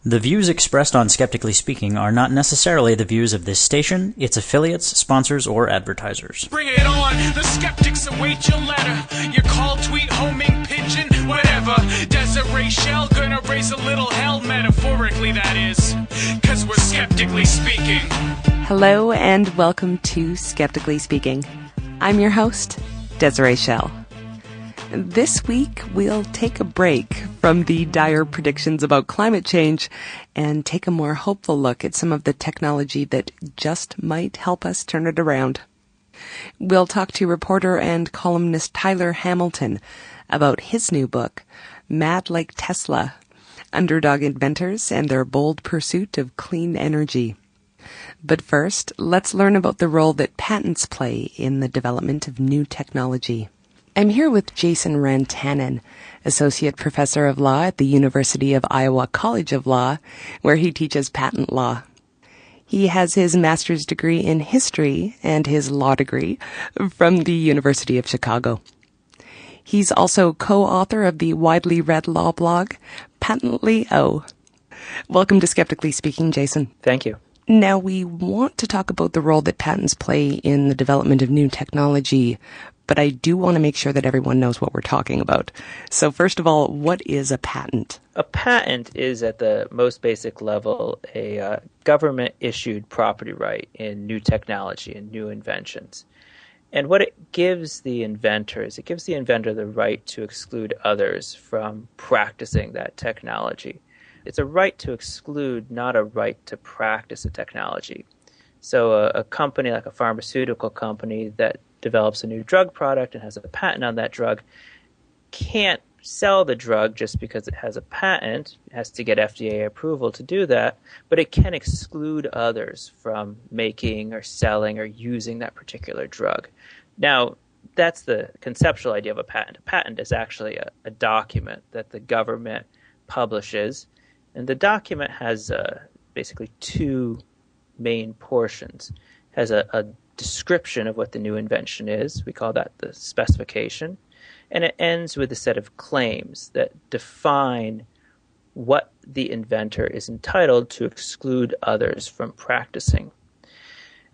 The views expressed on Skeptically Speaking are not necessarily the views of this station, its affiliates, sponsors, or advertisers. Bring it on! The skeptics await your letter. Your call, tweet, homing, pigeon, whatever. Desiree Shell gonna raise a little hell, metaphorically that is. 'Cause we're skeptically speaking. Hello and welcome to Skeptically Speaking. I'm your host, Desiree Shell. This week, we'll take a break from the dire predictions about climate change and take a more hopeful look at some of the technology that just might help us turn it around. We'll talk to reporter and columnist Tyler Hamilton about his new book, Mad Like Tesla, Underdog Inventors and Their Bold Pursuit of Clean Energy. But first, let's learn about the role that patents play in the development of new technology. I'm here with Jason Rantanen, Associate Professor of Law at the University of Iowa College of Law, where he teaches patent law. He has his master's degree in history and his law degree from the University of Chicago. He's also co-author of the widely read law blog, Patently O. Welcome to Skeptically Speaking, Jason. Thank you. Now, we want to talk about the role that patents play in the development of new technology, but I do want to make sure that everyone knows what we're talking about. So first of all, what is a patent? A patent is, at the most basic level, a government-issued property right in new technology and new inventions. And what it gives the inventor is it gives the inventor the right to exclude others from practicing that technology. It's a right to exclude, not a right to practice a technology. So a company like a pharmaceutical company that develops a new drug product and has a patent on that drug can't sell the drug just because it has a patent. It has to get FDA approval to do that, but it can exclude others from making or selling or using that particular drug. Now, that's the conceptual idea of a patent. A patent is actually a document that the government publishes, and the document has basically two main portions. It has a description of what the new invention is. We call that the specification. And it ends with a set of claims that define what the inventor is entitled to exclude others from practicing.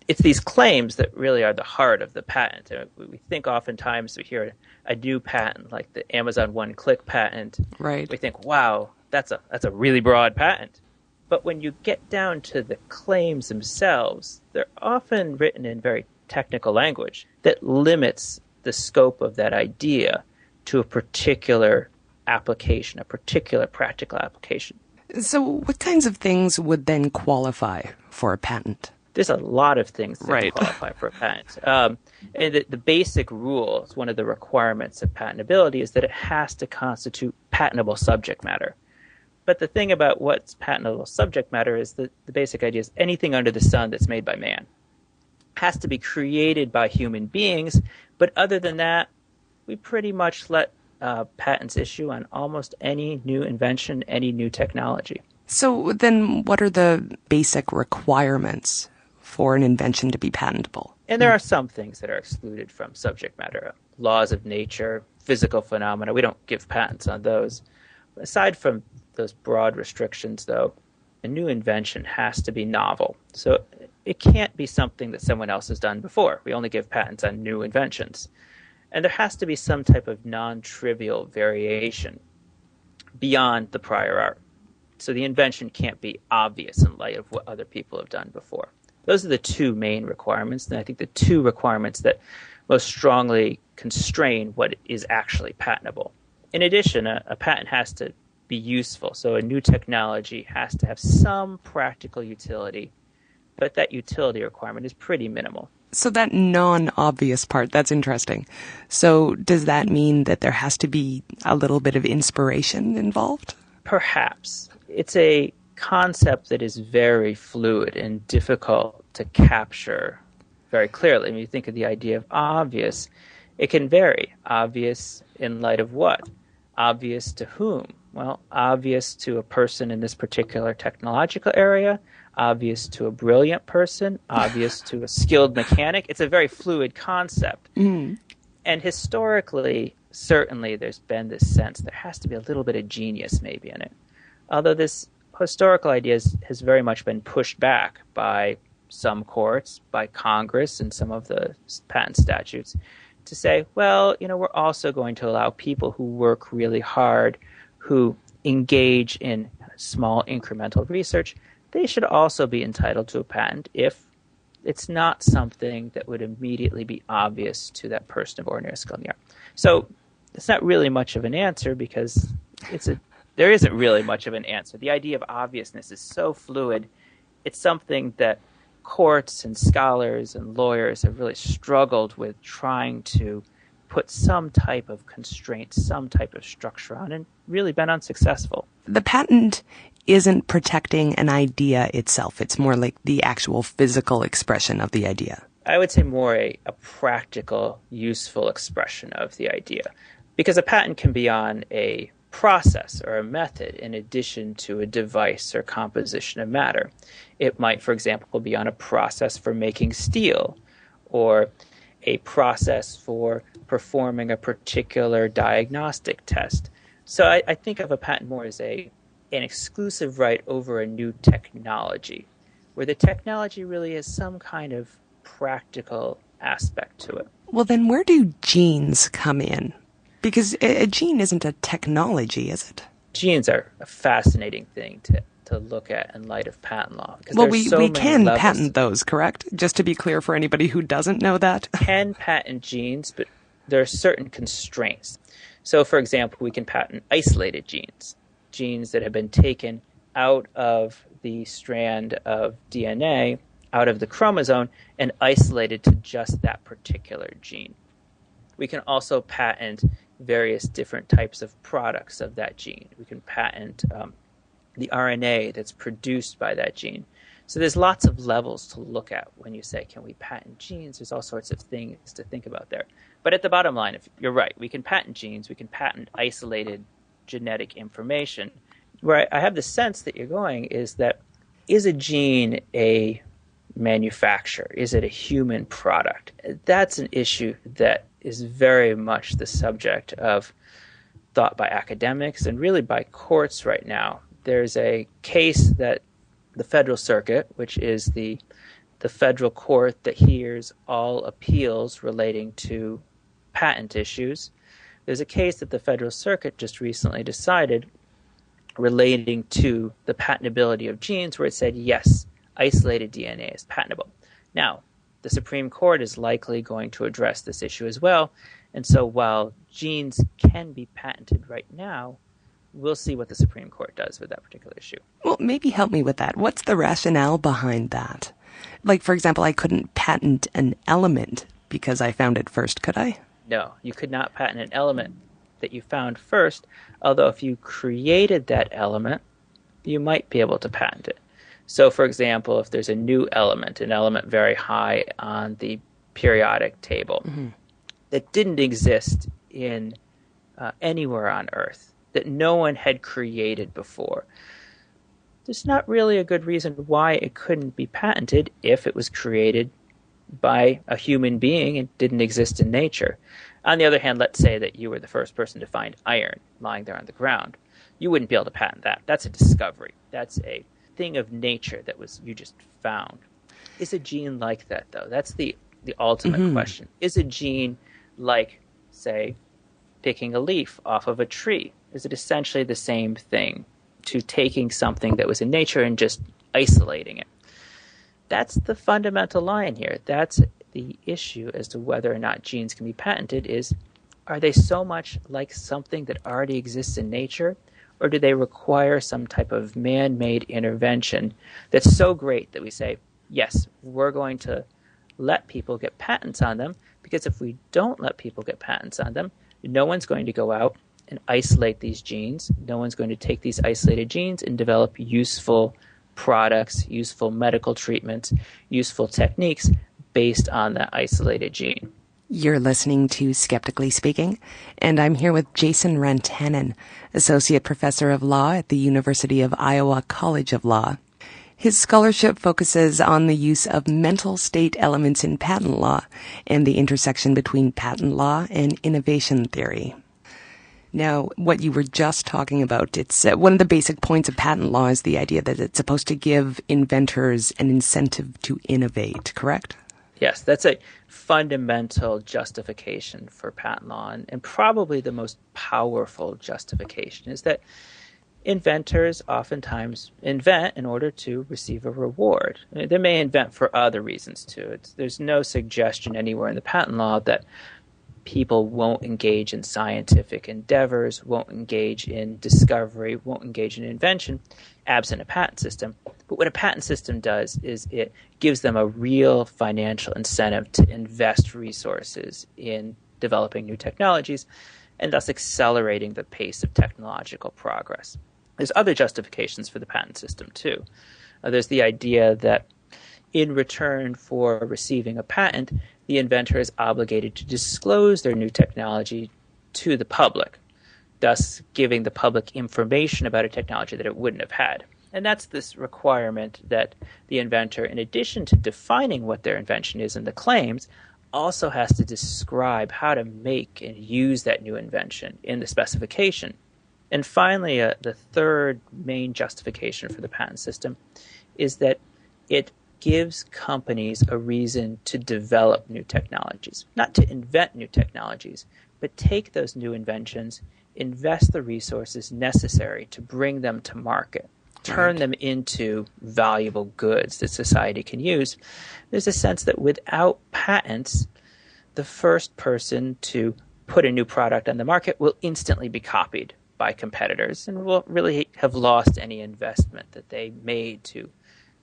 It's these claims that really are the heart of the patent. We think oftentimes we hear a new patent, like the Amazon one-click patent. Right. We think, wow, that's a really broad patent. But when you get down to the claims themselves, they're often written in very technical language that limits the scope of that idea to a particular application, a particular practical application. So what kinds of things would then qualify for a patent? There's a lot of things that Right. qualify for a patent. And the basic rule, one of the requirements of patentability, is that it has to constitute patentable subject matter. But the thing about what's patentable subject matter is that the basic idea is anything under the sun that's made by man has to be created by human beings. But other than that, we pretty much let patents issue on almost any new invention, any new technology. So then what are the basic requirements for an invention to be patentable? And there are some things that are excluded from subject matter. Laws of nature, physical phenomena, we don't give patents on those. Aside from those broad restrictions, though, a new invention has to be novel. So it can't be something that someone else has done before. We only give patents on new inventions. And there has to be some type of non-trivial variation beyond the prior art. So the invention can't be obvious in light of what other people have done before. Those are the two main requirements, and I think the two requirements that most strongly constrain what is actually patentable. In addition, a patent has to be useful. So a new technology has to have some practical utility, but that utility requirement is pretty minimal. So that non-obvious part, that's interesting. So does that mean that there has to be a little bit of inspiration involved? Perhaps. It's a concept that is very fluid and difficult to capture very clearly. When you think of the idea of obvious, it can vary. Obvious in light of what? Obvious to whom? Well, obvious to a person in this particular technological area, obvious to a brilliant person, obvious to a skilled mechanic. It's a very fluid concept. Mm. And historically, certainly there's been this sense there has to be a little bit of genius maybe in it. Although this historical ideas has very much been pushed back by some courts, by Congress and some of the patent statutes to say, well, we're also going to allow people who work really hard, who engage in small incremental research, they should also be entitled to a patent if it's not something that would immediately be obvious to that person of ordinary skill in the art. So it's not really much of an answer because there isn't really much of an answer. The idea of obviousness is so fluid. It's something that courts and scholars and lawyers have really struggled with trying to put some type of constraint, some type of structure on, and really been unsuccessful. The patent isn't protecting an idea itself. It's more like the actual physical expression of the idea. I would say more a practical, useful expression of the idea. Because a patent can be on a process or a method in addition to a device or composition of matter. It might, for example, be on a process for making steel or a process for performing a particular diagnostic test. So I think of a patent more as an exclusive right over a new technology, where the technology really has some kind of practical aspect to it. Well, then where do genes come in? Because a gene isn't a technology, is it? Genes are a fascinating thing to look at in light of patent law. Well, we can patent those, correct? Just to be clear for anybody who doesn't know that. Can patent genes, but there are certain constraints. So, for example, we can patent isolated genes that have been taken out of the strand of DNA, out of the chromosome, and isolated to just that particular gene. We can also patent various different types of products of that gene. We can patent the RNA that's produced by that gene. So there's lots of levels to look at when you say, can we patent genes? There's all sorts of things to think about there. But at the bottom line, if you're right, we can patent genes, we can patent isolated genetic information. Where I have the sense that you're going is that, is a gene a manufacture? Is it a human product? That's an issue that is very much the subject of thought by academics and really by courts right now. There's a case that the Federal Circuit, which is the federal court that hears all appeals relating to patent issues, there's a case that the Federal Circuit just recently decided relating to the patentability of genes, where it said, yes, isolated DNA is patentable. Now, the Supreme Court is likely going to address this issue as well, and so while genes can be patented right now, we'll see what the Supreme Court does with that particular issue. Well, maybe help me with that. What's the rationale behind that? Like, for example, I couldn't patent an element because I found it first, could I? No, you could not patent an element that you found first, although if you created that element, you might be able to patent it. So, for example, if there's a new element, an element very high on the periodic table that didn't exist in anywhere on Earth, that no one had created before, there's not really a good reason why it couldn't be patented if it was created by a human being and didn't exist in nature. On the other hand, let's say that you were the first person to find iron lying there on the ground. You wouldn't be able to patent that. That's a discovery. That's a thing of nature that was you just found. Is a gene like that, though? That's the ultimate question. Is a gene like, say, picking a leaf off of a tree? Is it essentially the same thing to taking something that was in nature and just isolating it? That's the fundamental line here. That's the issue as to whether or not genes can be patented is, are they so much like something that already exists in nature, or do they require some type of man-made intervention that's so great that we say, yes, we're going to let people get patents on them, because if we don't let people get patents on them, no one's going to go out and isolate these genes. No one's going to take these isolated genes and develop useful products, useful medical treatments, useful techniques based on that isolated gene. You're listening to Skeptically Speaking, and I'm here with Jason Rantanen, Associate Professor of Law at the University of Iowa College of Law. His scholarship focuses on the use of mental state elements in patent law and the intersection between patent law and innovation theory. Now, what you were just talking about, it's one of the basic points of patent law is the idea that it's supposed to give inventors an incentive to innovate, correct? Yes, that's a fundamental justification for patent law, and probably the most powerful justification is that inventors oftentimes invent in order to receive a reward. I mean, they may invent for other reasons too. There's no suggestion anywhere in the patent law that people won't engage in scientific endeavors, won't engage in discovery, won't engage in invention, absent a patent system. But what a patent system does is it gives them a real financial incentive to invest resources in developing new technologies and thus accelerating the pace of technological progress. There's other justifications for the patent system too. There's the idea that in return for receiving a patent, the inventor is obligated to disclose their new technology to the public, thus giving the public information about a technology that it wouldn't have had. And that's this requirement that the inventor, in addition to defining what their invention is in the claims, also has to describe how to make and use that new invention in the specification. And finally, the third main justification for the patent system is that it gives companies a reason to develop new technologies, not to invent new technologies, but take those new inventions, invest the resources necessary to bring them to market, turn them into valuable goods that society can use. There's a sense that without patents, the first person to put a new product on the market will instantly be copied by competitors and will really have lost any investment that they made to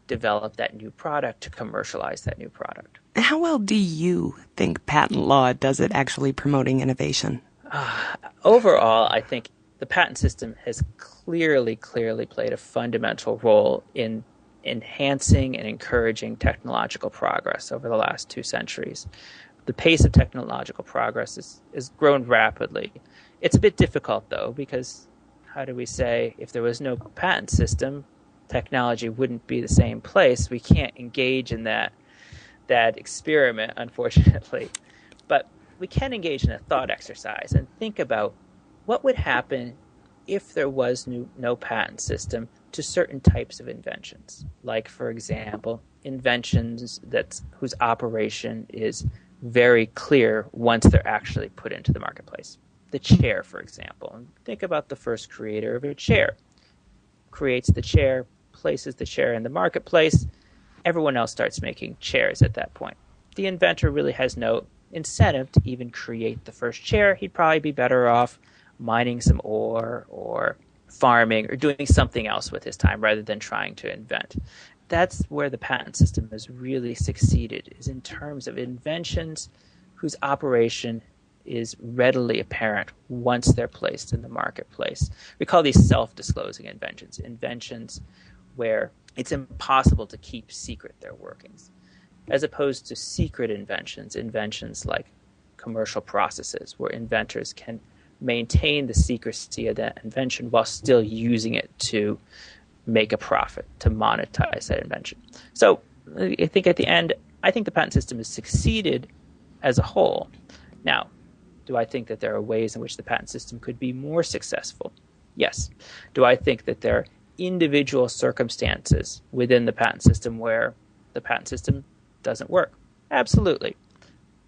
develop that new product, to commercialize that new product. How well do you think patent law does at actually promoting innovation? Overall, I think the patent system has clearly played a fundamental role in enhancing and encouraging technological progress over the last 2 centuries. The pace of technological progress has grown rapidly. It's a bit difficult, though, because how do we say if there was no patent system, technology wouldn't be the same place? We can't engage in that experiment, unfortunately. But we can engage in a thought exercise and think about what would happen if there was no patent system to certain types of inventions. Like, for example, inventions whose operation is very clear once they're actually put into the marketplace. The chair, for example. Think about the first creator of a chair. Creates the chair, places the chair in the marketplace. Everyone else starts making chairs at that point. The inventor really has no incentive to even create the first chair. He'd probably be better off mining some ore or farming or doing something else with his time rather than trying to invent. That's where the patent system has really succeeded, is in terms of inventions whose operation is readily apparent once they're placed in the marketplace. We call these self-disclosing inventions where it's impossible to keep secret their workings, as opposed to secret inventions like commercial processes, where inventors can maintain the secrecy of that invention while still using it to make a profit, to monetize that invention. So I think at the end, I think the patent system has succeeded as a whole. Now, do I think that there are ways in which the patent system could be more successful? Yes. Do I think that there are individual circumstances within the patent system where the patent system doesn't work? Absolutely.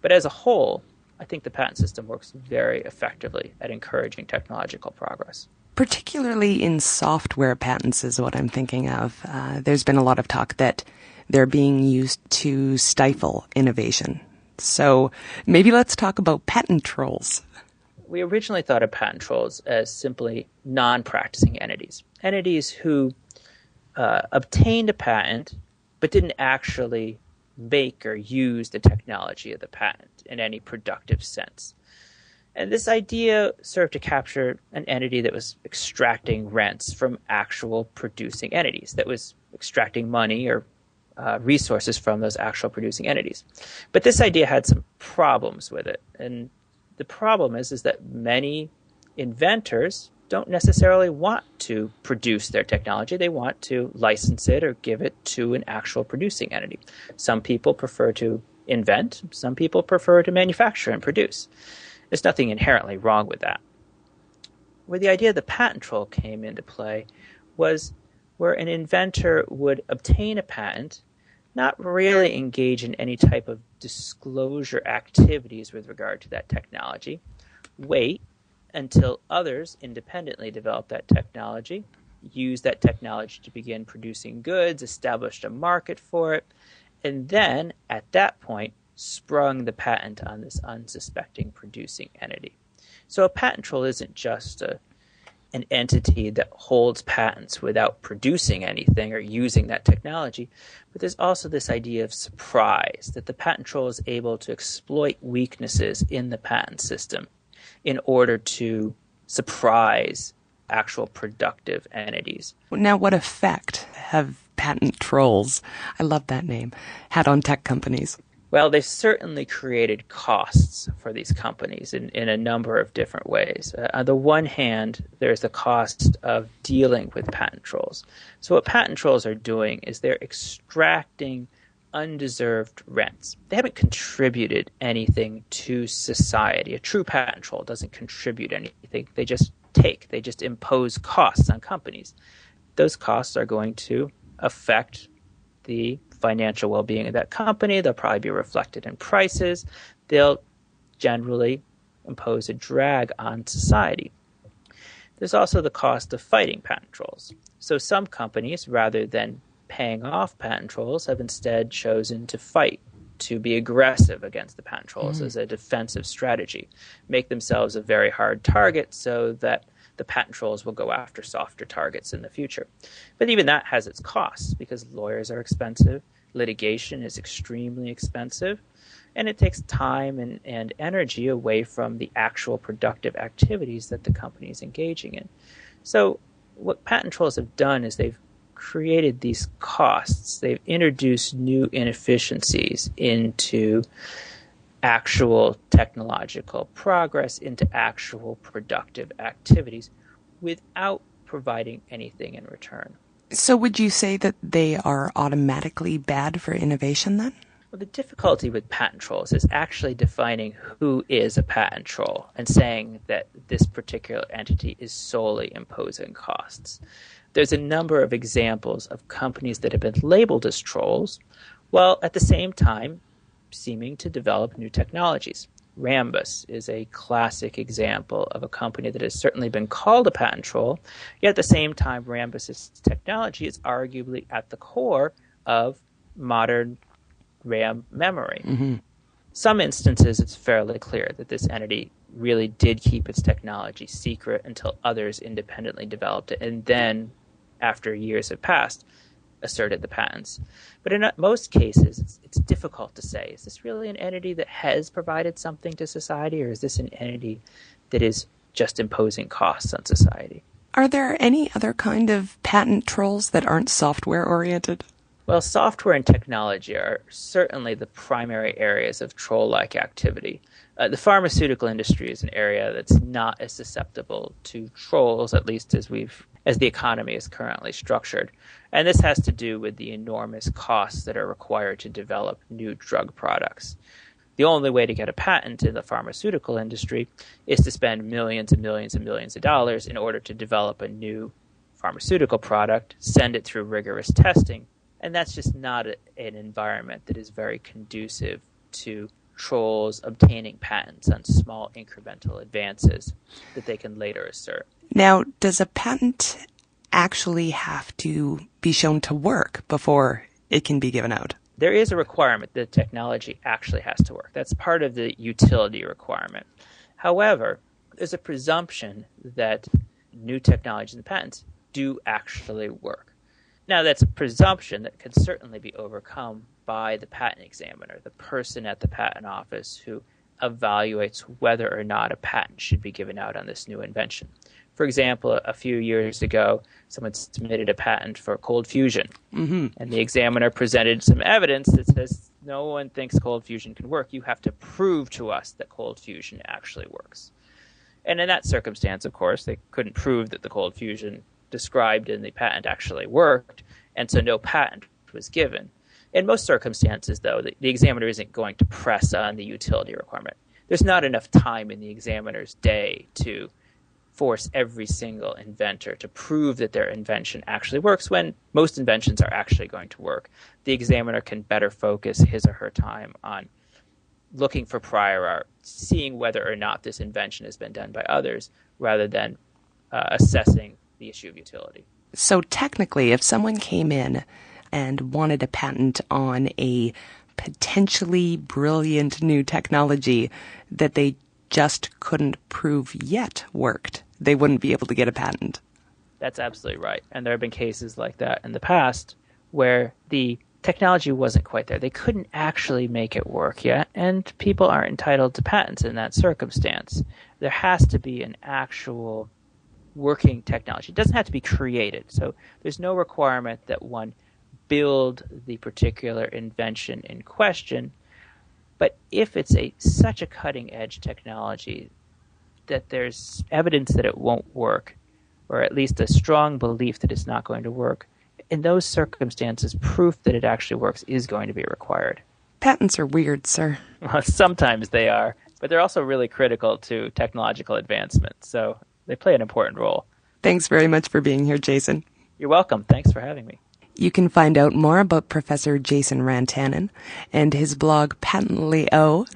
But as a whole, I think the patent system works very effectively at encouraging technological progress. Particularly in software patents is what I'm thinking of. There's been a lot of talk that they're being used to stifle innovation. So maybe let's talk about patent trolls. We originally thought of patent trolls as simply non-practicing entities who obtained a patent but didn't actually make or use the technology of the patent in any productive sense. And this idea served to capture an entity that was extracting rents from actual producing entities, that was extracting money or resources from those actual producing entities. But this idea had some problems with it. And the problem is that many inventors don't necessarily want to produce their technology. They want to license it or give it to an actual producing entity. Some people prefer to invent. Some people prefer to manufacture and produce. There's nothing inherently wrong with that. where the idea of the patent troll came into play was where an inventor would obtain a patent, not really engage in any type of disclosure activities with regard to that technology, wait until others independently develop that technology, use that technology to begin producing goods, established a market for it, and then, at that point, sprung the patent on this unsuspecting producing entity. So a patent troll isn't just an entity that holds patents without producing anything or using that technology, but there's also this idea of surprise, that the patent troll is able to exploit weaknesses in the patent system in order to surprise actual productive entities. Now, what effect have patent trolls, I love that name, had on tech companies? Well, they've certainly created costs for these companies in a number of different ways. On the one hand, there's the cost of dealing with patent trolls. So what patent trolls are doing is they're extracting undeserved rents. They haven't contributed anything to society. A true patent troll doesn't contribute anything. They just impose costs on companies. Those costs are going to affect the financial well-being of that company. They'll probably be reflected in prices. They'll generally impose a drag on society. There's also the cost of fighting patent trolls. So some companies, rather than paying off patent trolls, have instead chosen to fight, to be aggressive against the patent trolls as a defensive strategy, make themselves a very hard target so that the patent trolls will go after softer targets in the future. But even that has its costs, because lawyers are expensive, litigation is extremely expensive, and it takes time and energy away from the actual productive activities that the company is engaging in. So what patent trolls have done is they've created these costs. They've introduced new inefficiencies into actual technological progress, into actual productive activities, without providing anything in return. So would you say that they are automatically bad for innovation then? Well, the difficulty with patent trolls is actually defining who is a patent troll and saying that this particular entity is solely imposing costs. There's a number of examples of companies that have been labeled as trolls, while at the same time seeming to develop new technologies. Rambus is a classic example of a company that has certainly been called a patent troll, yet at the same time Rambus's technology is arguably at the core of modern RAM memory. Some instances it's fairly clear that this entity really did keep its technology secret until others independently developed it, and then, after years have passed, asserted the patents. But in most cases, it's difficult to say, is this really an entity that has provided something to society, or is this an entity that is just imposing costs on society? Are there any other kind of patent trolls that aren't software-oriented? Well, software and technology are certainly the primary areas of troll-like activity. The pharmaceutical industry is an area that's not as susceptible to trolls, at least as the economy is currently structured. And this has to do with the enormous costs that are required to develop new drug products. The only way to get a patent in the pharmaceutical industry is to spend millions and millions and millions of dollars in order to develop a new pharmaceutical product, send it through rigorous testing, and that's just not an environment that is very conducive to trolls obtaining patents on small incremental advances that they can later assert. Now, does a patent actually have to be shown to work before it can be given out? There is a requirement that technology actually has to work. That's part of the utility requirement. However, there's a presumption that new technologies and patents do actually work. Now, that's a presumption that can certainly be overcome by the patent examiner, the person at the patent office who evaluates whether or not a patent should be given out on this new invention. For example, a few years ago, someone submitted a patent for cold fusion, and the examiner presented some evidence that says no one thinks cold fusion can work. You have to prove to us that cold fusion actually works. And in that circumstance, of course, they couldn't prove that the cold fusion described in the patent actually worked, and so no patent was given. In most circumstances, though, the examiner isn't going to press on the utility requirement. There's not enough time in the examiner's day to force every single inventor to prove that their invention actually works when most inventions are actually going to work. The examiner can better focus his or her time on looking for prior art, seeing whether or not this invention has been done by others, rather than assessing the issue of utility. So technically, if someone came in and wanted a patent on a potentially brilliant new technology that they just couldn't prove yet worked, they wouldn't be able to get a patent. That's absolutely right. And there have been cases like that in the past where the technology wasn't quite there. They couldn't actually make it work yet, and people aren't entitled to patents in that circumstance. There has to be an actual working technology. It doesn't have to be created. So there's no requirement that one build the particular invention in question. But if it's such a cutting-edge technology that there's evidence that it won't work, or at least a strong belief that it's not going to work, in those circumstances, proof that it actually works is going to be required. Patents are weird, sir. Well, sometimes they are, but they're also really critical to technological advancement, so they play an important role. Thanks very much for being here, Jason. You're welcome. Thanks for having me. You can find out more about Professor Jason Rantanen and his blog Patently O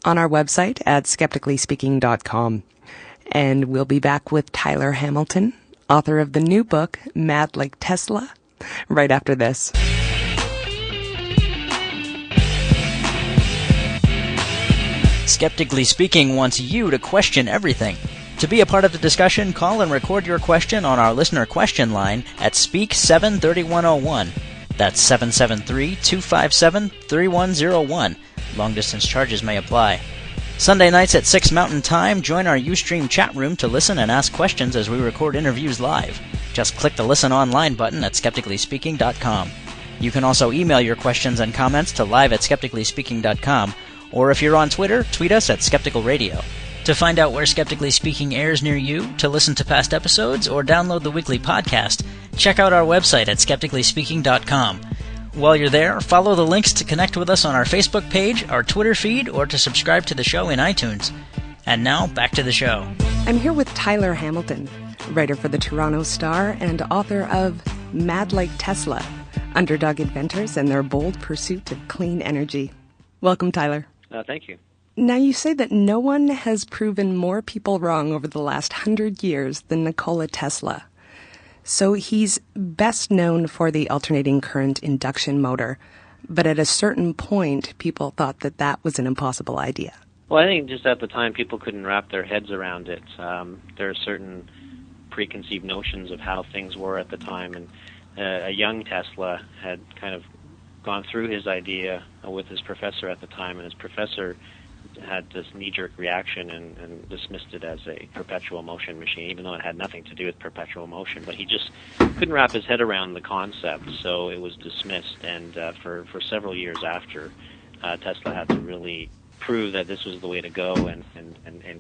on our website at skepticallyspeaking.com. And we'll be back with Tyler Hamilton, author of the new book Mad Like Tesla, right after this. Skeptically Speaking wants you to question everything. To be a part of the discussion, call and record your question on our listener question line at Speak 73101. That's 773-257-3101. Long-distance charges may apply. Sunday nights at 6 Mountain Time, join our Ustream chat room to listen and ask questions as we record interviews live. Just click the Listen Online button at skepticallyspeaking.com. You can also email your questions and comments to live@skepticallyspeaking.com, or if you're on Twitter, tweet us at Skeptical Radio. To find out where Skeptically Speaking airs near you, to listen to past episodes, or download the weekly podcast, check out our website at skepticallyspeaking.com. While you're there, follow the links to connect with us on our Facebook page, our Twitter feed, or to subscribe to the show in iTunes. And now, back to the show. I'm here with Tyler Hamilton, writer for the Toronto Star and author of Mad Like Tesla, Underdog Inventors and Their Bold Pursuit of Clean Energy. Welcome, Tyler. Thank you. Now, you say that no one has proven more people wrong over the last 100 years than Nikola Tesla. So he's best known for the alternating current induction motor, but at a certain point, people thought that that was an impossible idea. Well, I think just at the time, people couldn't wrap their heads around it. There are certain preconceived notions of how things were at the time, and a young Tesla had kind of gone through his idea with his professor at the time, and his professor had this knee-jerk reaction and dismissed it as a perpetual motion machine, even though it had nothing to do with perpetual motion. But he just couldn't wrap his head around the concept, so it was dismissed. And for several years after, Tesla had to really prove that this was the way to go and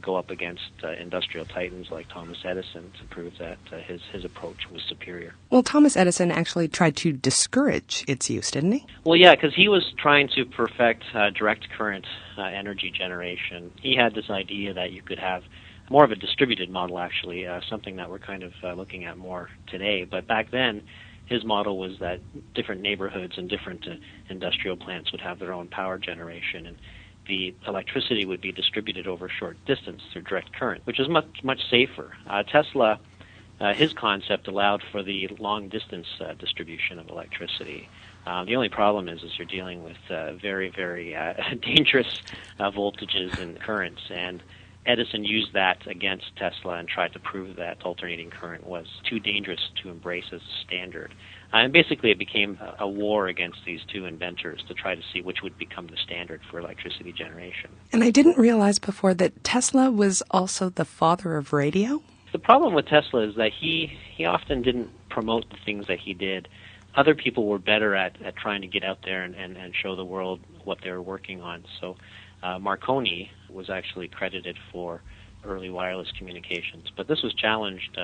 go up against industrial titans like Thomas Edison to prove that his approach was superior. Well, Thomas Edison actually tried to discourage its use, didn't he? Well, yeah, because he was trying to perfect direct current energy generation. He had this idea that you could have more of a distributed model, actually, something that we're kind of looking at more today. But back then, his model was that different neighborhoods and different industrial plants would have their own power generation, and the electricity would be distributed over short distance through direct current, which is much safer. Tesla, his concept allowed for the long distance distribution of electricity. The only problem is you're dealing with very, very dangerous voltages and currents, and Edison used that against Tesla and tried to prove that alternating current was too dangerous to embrace as a standard. And basically it became a war against these two inventors to try to see which would become the standard for electricity generation. And I didn't realize before that Tesla was also the father of radio? The problem with Tesla is that he often didn't promote the things that he did. Other people were better at trying to get out there and show the world what they were working on. So Marconi was actually credited for early wireless communications. But this was challenged,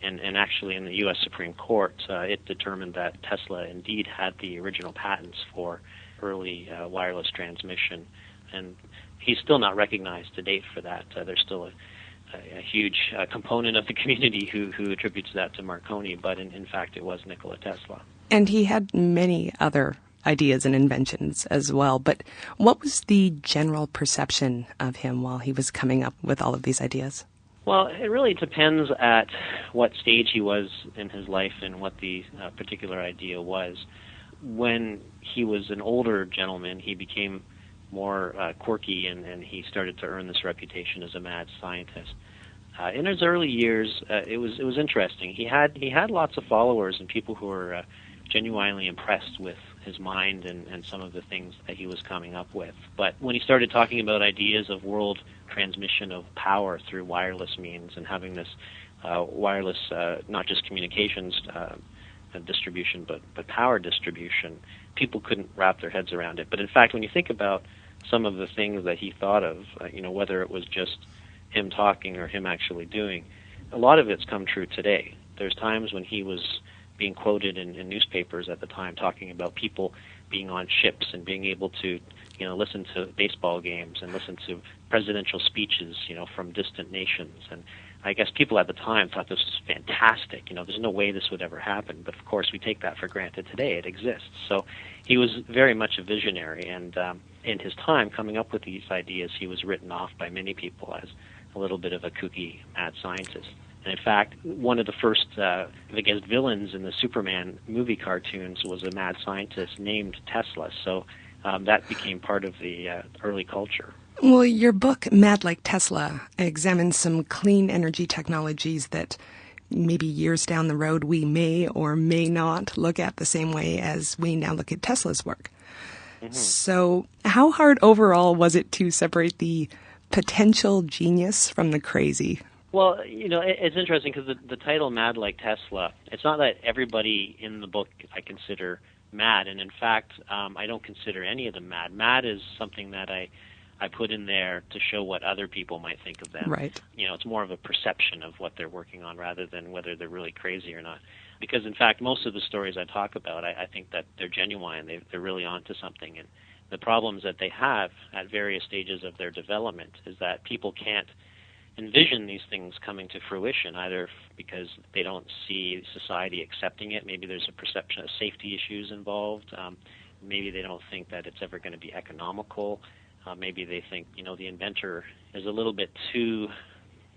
and actually in the U.S. Supreme Court, it determined that Tesla indeed had the original patents for early wireless transmission. And he's still not recognized to date for that. There's still a huge component of the community who attributes that to Marconi, but in fact it was Nikola Tesla. And he had many other ideas and inventions as well. But what was the general perception of him while he was coming up with all of these ideas? Well, it really depends at what stage he was in his life and what the particular idea was. When he was an older gentleman, he became more quirky, and he started to earn this reputation as a mad scientist. In his early years, it was interesting. He had lots of followers and people who were genuinely impressed with his mind and some of the things that he was coming up with. But when he started talking about ideas of world transmission of power through wireless means and having this wireless, not just communications distribution, but power distribution, people couldn't wrap their heads around it. But in fact, when you think about some of the things that he thought of, whether it was just him talking or him actually doing, a lot of it's come true today. There's times when he was being quoted in newspapers at the time talking about people being on ships and being able to, listen to baseball games and listen to presidential speeches, from distant nations. And I guess people at the time thought this was fantastic. There's no way this would ever happen. But of course, we take that for granted today. It exists. So he was very much a visionary. And in his time coming up with these ideas, he was written off by many people as a little bit of a kooky mad scientist. And in fact, one of the first, villains in the Superman movie cartoons was a mad scientist named Tesla. So that became part of the early culture. Well, your book, Mad Like Tesla, examines some clean energy technologies that maybe years down the road we may or may not look at the same way as we now look at Tesla's work. Mm-hmm. So how hard overall was it to separate the potential genius from the crazy? Well, it's interesting because the title Mad Like Tesla, it's not that everybody in the book I consider mad. And in fact, I don't consider any of them mad. Mad is something that I put in there to show what other people might think of them. Right. It's more of a perception of what they're working on rather than whether they're really crazy or not. Because, in fact, most of the stories I talk about, I think that they're genuine. They're really onto something. And the problems that they have at various stages of their development is that people can't envision these things coming to fruition, either because they don't see society accepting it. Maybe there's a perception of safety issues involved. Maybe they don't think that it's ever going to be economical. Maybe they think, the inventor is a little bit too,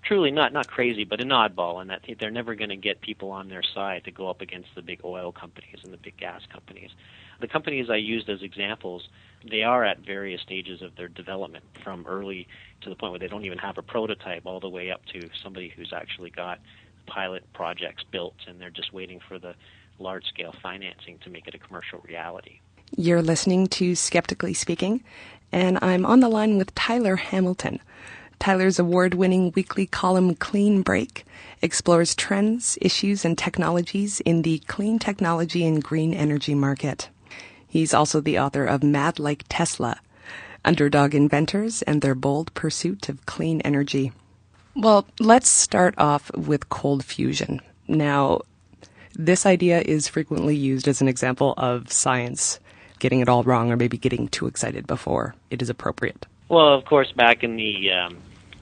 truly not crazy, but an oddball, and that they're never going to get people on their side to go up against the big oil companies and the big gas companies. The companies I used as examples, they are at various stages of their development, from early to the point where they don't even have a prototype, all the way up to somebody who's actually got pilot projects built, and they're just waiting for the large-scale financing to make it a commercial reality. You're listening to Skeptically Speaking, and I'm on the line with Tyler Hamilton. Tyler's award-winning weekly column Clean Break explores trends, issues, and technologies in the clean technology and green energy market. He's also the author of Mad Like Tesla, Underdog Inventors and Their Bold Pursuit of Clean Energy. Well, let's start off with cold fusion. Now, this idea is frequently used as an example of science getting it all wrong or maybe getting too excited before it is appropriate. Well, of course, back in the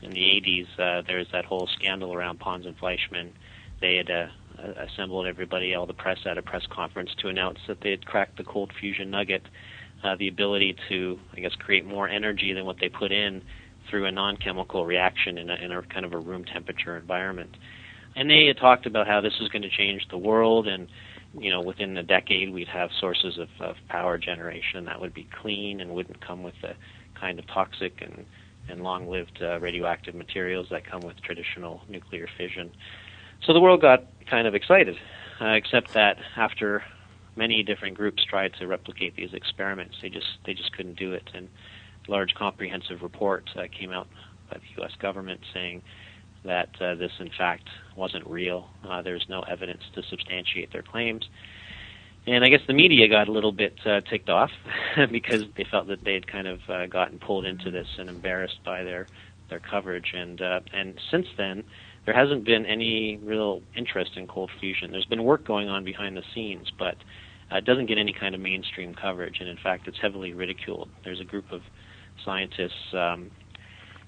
80s, there was that whole scandal around Pons and Fleischmann. They had assembled everybody, all the press, at a press conference to announce that they had cracked the cold fusion nugget, the ability to, create more energy than what they put in through a non-chemical reaction in a kind of a room temperature environment. And they had talked about how this was going to change the world, and within a decade we'd have sources of power generation that would be clean and wouldn't come with the kind of toxic and long-lived radioactive materials that come with traditional nuclear fission. So the world got kind of excited, except that after many different groups tried to replicate these experiments, they just couldn't do it. And a large comprehensive report came out by the U.S. government saying that this, in fact, wasn't real. There's no evidence to substantiate their claims. And I guess the media got a little bit ticked off because they felt that they had kind of gotten pulled into this and embarrassed by their coverage. And since then, there hasn't been any real interest in cold fusion. There's been work going on behind the scenes, but it doesn't get any kind of mainstream coverage. And in fact, it's heavily ridiculed. There's a group of scientists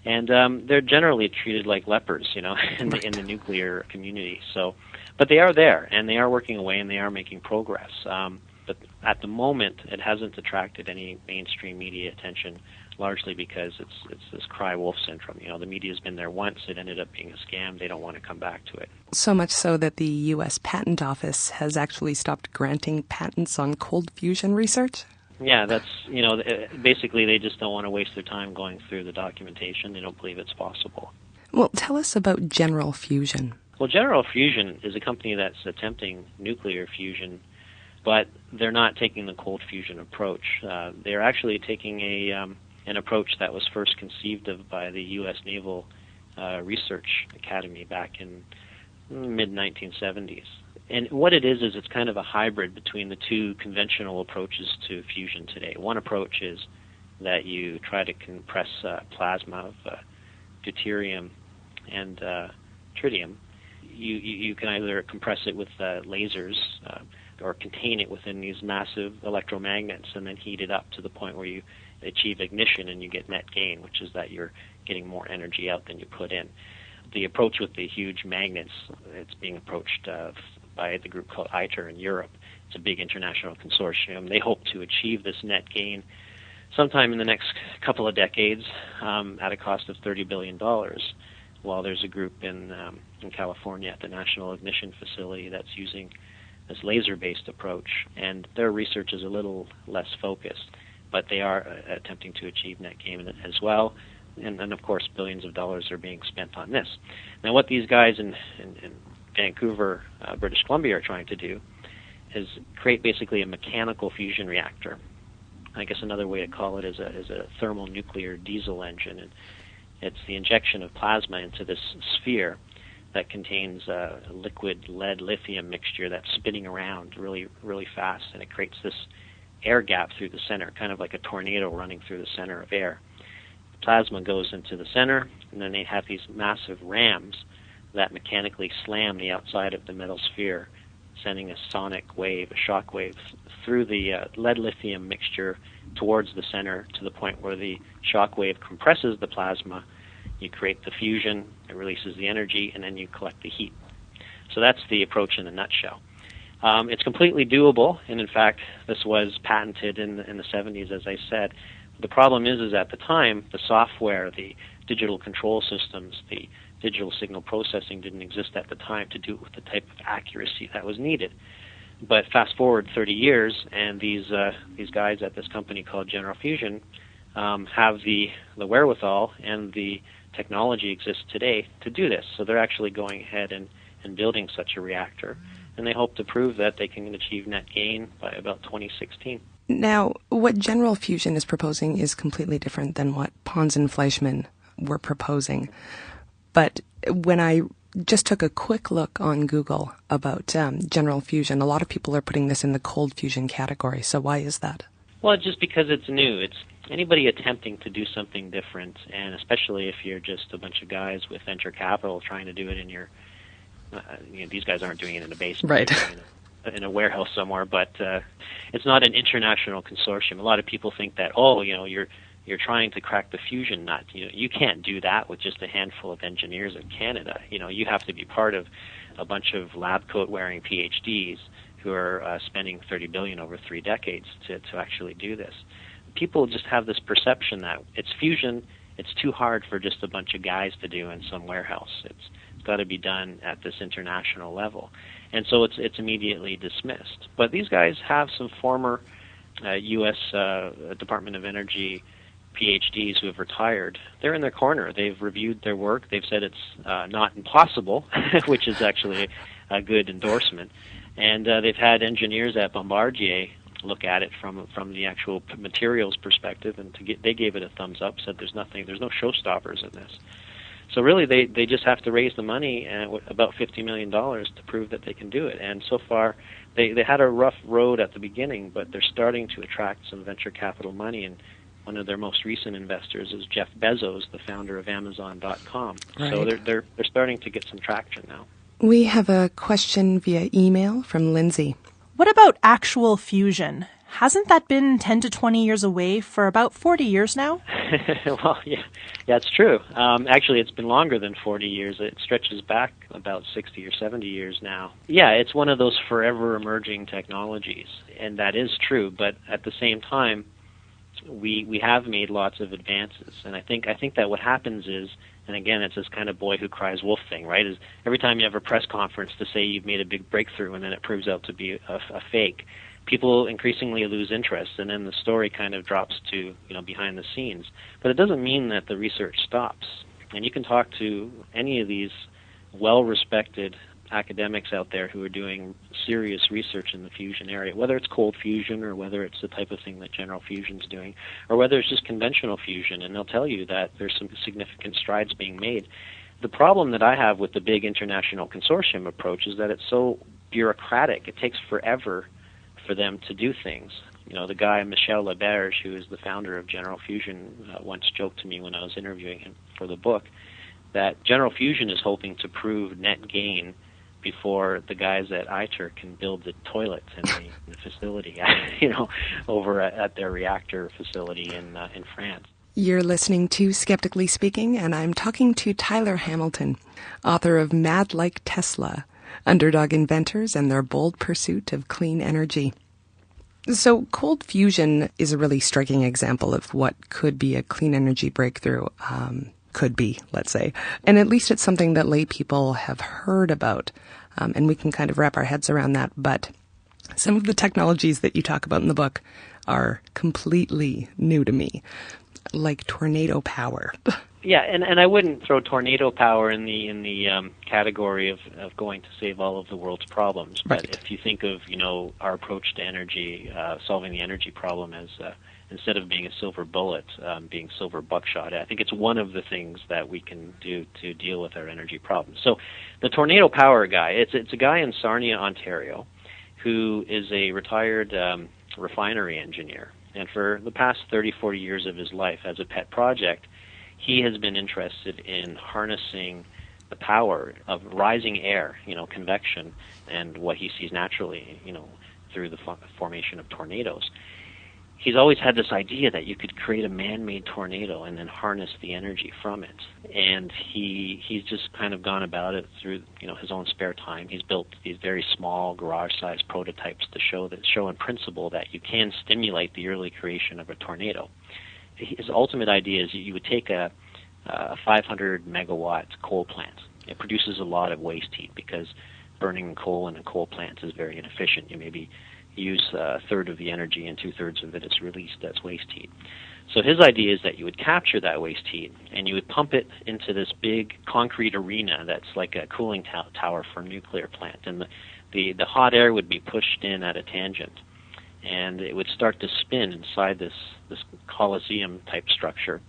And they're generally treated like lepers, in the nuclear community. So, but they are there, and they are working away, and they are making progress. But at the moment, it hasn't attracted any mainstream media attention, largely because it's this cry wolf syndrome. The media's been there once; it ended up being a scam. They don't want to come back to it. So much so that the U.S. Patent Office has actually stopped granting patents on cold fusion research? Yeah, that's, basically they just don't want to waste their time going through the documentation. They don't believe it's possible. Well, tell us about General Fusion. Well, General Fusion is a company that's attempting nuclear fusion, but they're not taking the cold fusion approach. They're actually taking an approach that was first conceived of by the U.S. Naval Research Academy back in mid-1970s. And what it is it's kind of a hybrid between the two conventional approaches to fusion today. One approach is that you try to compress plasma of deuterium and tritium. You can either compress it with lasers or contain it within these massive electromagnets and then heat it up to the point where you achieve ignition and you get net gain, which is that you're getting more energy out than you put in. The approach with the huge magnets, it's being approached by the group called ITER in Europe. It's a big international consortium. They hope to achieve this net gain sometime in the next couple of decades at a cost of $30 billion, while there's a group in California at the National Ignition Facility that's using this laser-based approach, and their research is a little less focused, but they are attempting to achieve net gain as well. And of course, billions of dollars are being spent on this. Now, what these guys in Vancouver, British Columbia, are trying to do is create basically a mechanical fusion reactor. I guess another way to call it is a thermonuclear diesel engine. And it's the injection of plasma into this sphere that contains a liquid lead-lithium mixture that's spinning around really, really fast, and it creates this air gap through the center, kind of like a tornado running through the center of air. Plasma goes into the center, and then they have these massive rams that mechanically slam the outside of the metal sphere, sending a sonic wave, a shock wave, through the lead-lithium mixture towards the center to the point where the shock wave compresses the plasma. You create the fusion, it releases the energy, and then you collect the heat. So that's the approach in a nutshell. It's completely doable, and in fact, this was patented in the 70s, as I said. The problem is at the time, the software, the digital control systems, the digital signal processing didn't exist at the time to do it with the type of accuracy that was needed. But fast forward 30 years, and these guys at this company called General Fusion have the wherewithal and the technology exists today to do this. So they're actually going ahead and building such a reactor, and they hope to prove that they can achieve net gain by about 2016. Now, what General Fusion is proposing is completely different than what Pons and Fleischmann were proposing. But when I just took a quick look on Google about General Fusion, a lot of people are putting this in the cold fusion category. So why is that? Well, just because it's new. It's anybody attempting to do something different, and especially if you're just a bunch of guys with venture capital trying to do it in your these guys aren't doing it in a basement. Right. In a warehouse somewhere, but it's not an international consortium. A lot of people think that, you're trying to crack the fusion nut. You can't do that with just a handful of engineers in Canada. You have to be part of a bunch of lab coat wearing PhDs who are spending $30 billion over 3 decades to actually do this. People just have this perception that it's fusion. It's too hard for just a bunch of guys to do in some warehouse. It's got to be done at this international level. And so it's immediately dismissed. But these guys have some former U.S. Department of Energy PhDs who have retired. They're in their corner. They've reviewed their work. They've said it's not impossible, which is actually a good endorsement. And they've had engineers at Bombardier look at it from the actual materials perspective, and they gave it a thumbs up, said there's no showstoppers in this. So really, they just have to raise the money, about $50 million, to prove that they can do it. And so far, they had a rough road at the beginning, but they're starting to attract some venture capital money. And one of their most recent investors is Jeff Bezos, the founder of Amazon.com. Right. So they're starting to get some traction now. We have a question via email from Lindsay. What about actual fusion? hasn't that been 10 to 20 years away for about 40 years now? Well, yeah, it's true. Actually, it's been longer than 40 years. It stretches back about 60 or 70 years now. Yeah, it's one of those forever emerging technologies, and that is true. But at the same time, we have made lots of advances, and I think that what happens is, and again, it's this kind of boy who cries wolf thing, right? Is every time you have a press conference to say you've made a big breakthrough, and then it proves out to be a fake, people increasingly lose interest, and then the story kind of drops to, behind the scenes. But it doesn't mean that the research stops. And you can talk to any of these well-respected academics out there who are doing serious research in the fusion area, whether it's cold fusion or whether it's the type of thing that General Fusion's doing, or whether it's just conventional fusion, and they'll tell you that there's some significant strides being made. The problem that I have with the big international consortium approach is that it's so bureaucratic. It takes forever for them to do things. The guy, Michel Laberge, who is the founder of General Fusion, once joked to me when I was interviewing him for the book that General Fusion is hoping to prove net gain before the guys at ITER can build the toilets in the facility, over at their reactor facility in France. You're listening to Skeptically Speaking, and I'm talking to Tyler Hamilton, author of Mad Like Tesla, Underdog Inventors and Their Bold Pursuit of Clean Energy. So cold fusion is a really striking example of what could be a clean energy breakthrough, could be, let's say. And at least it's something that lay people have heard about, and we can kind of wrap our heads around that. But some of the technologies that you talk about in the book are completely new to me, like tornado power. Yeah, and I wouldn't throw tornado power in the category of going to save all of the world's problems. But Right. if you think of our approach to energy, solving the energy problem as instead of being a silver bullet, being silver buckshot, I think it's one of the things that we can do to deal with our energy problems. So the tornado power guy, it's a guy in Sarnia, Ontario, who is a retired refinery engineer, and for the past 30, 40 years of his life as a pet project, he has been interested in harnessing the power of rising air, convection, and what he sees naturally, through the formation of tornadoes. He's always had this idea that you could create a man-made tornado and then harness the energy from it. And he's just kind of gone about it through, his own spare time. He's built these very small garage-sized prototypes to show in principle that you can stimulate the early creation of a tornado. His ultimate idea is you would take a 500 megawatt coal plant. It produces a lot of waste heat because burning coal in a coal plant is very inefficient. You maybe use a third of the energy and two-thirds of it is released as waste heat. So his idea is that you would capture that waste heat and you would pump it into this big concrete arena that's like a cooling tower for a nuclear plant. And the hot air would be pushed in at a tangent, and it would start to spin inside this Colosseum-type structure.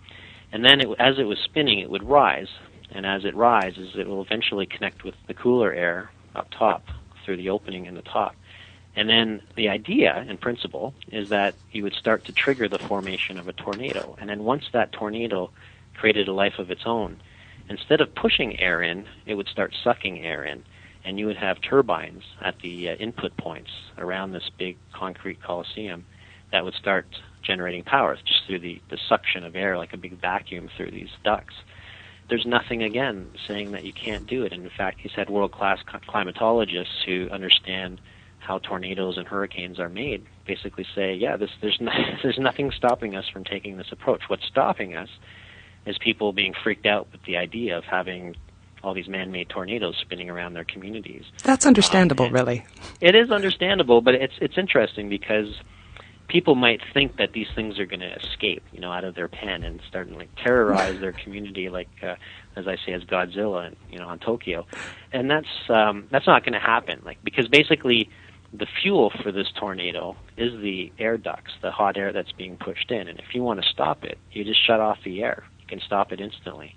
And then as it was spinning, it would rise. And as it rises, it will eventually connect with the cooler air up top through the opening in the top. And then the idea, in principle, is that you would start to trigger the formation of a tornado. And then once that tornado created a life of its own, instead of pushing air in, it would start sucking air in. And you would have turbines at the input points around this big concrete coliseum that would start generating power just through the suction of air, like a big vacuum through these ducts. There's nothing, again, saying that you can't do it. And in fact, he's had world-class climatologists who understand how tornadoes and hurricanes are made, basically say, there's nothing stopping us from taking this approach. What's stopping us is people being freaked out with the idea of having all these man-made tornadoes spinning around their communities. That's understandable, really. It is understandable, but it's interesting because people might think that these things are going to escape, out of their pen and start to terrorize their community, like as I say, as Godzilla, on Tokyo, and that's not going to happen. Because basically, the fuel for this tornado is the air ducts, the hot air that's being pushed in, and if you want to stop it, you just shut off the air. You can stop it instantly.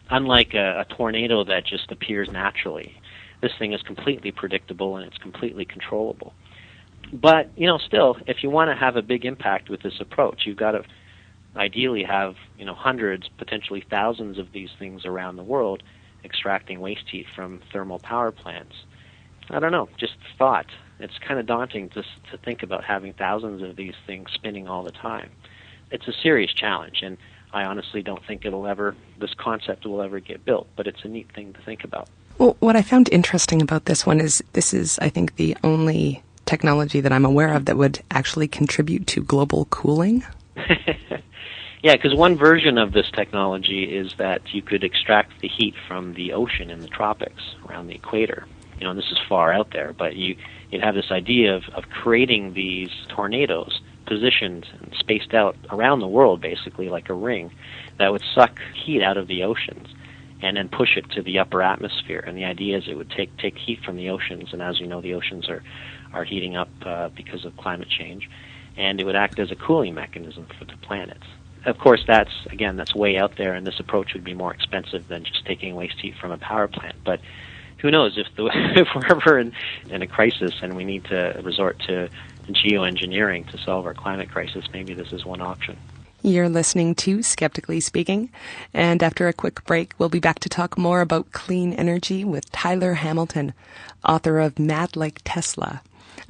Unlike a tornado that just appears naturally, this thing is completely predictable and it's completely controllable. But, still, if you want to have a big impact with this approach, you've got to ideally have, hundreds, potentially thousands of these things around the world extracting waste heat from thermal power plants. I don't know, just thought. It's kind of daunting to think about having thousands of these things spinning all the time. It's a serious challenge, and I honestly don't think this concept will ever get built, but it's a neat thing to think about. Well, what I found interesting about this one is this is, I think, the only technology that I'm aware of that would actually contribute to global cooling. Yeah, because one version of this technology is that you could extract the heat from the ocean in the tropics around the equator. This is far out there, but you'd have this idea of creating these tornadoes positioned and spaced out around the world, basically like a ring, that would suck heat out of the oceans and then push it to the upper atmosphere. And the idea is it would take heat from the oceans, and as you know, the oceans are heating up because of climate change, and it would act as a cooling mechanism for the planets. Of course, that's way out there, and this approach would be more expensive than just taking waste heat from a power plant. But who knows, if we're ever in a crisis and we need to resort to geoengineering to solve our climate crisis, maybe this is one option. You're listening to Skeptically Speaking, and after a quick break, we'll be back to talk more about clean energy with Tyler Hamilton, author of Mad Like Tesla,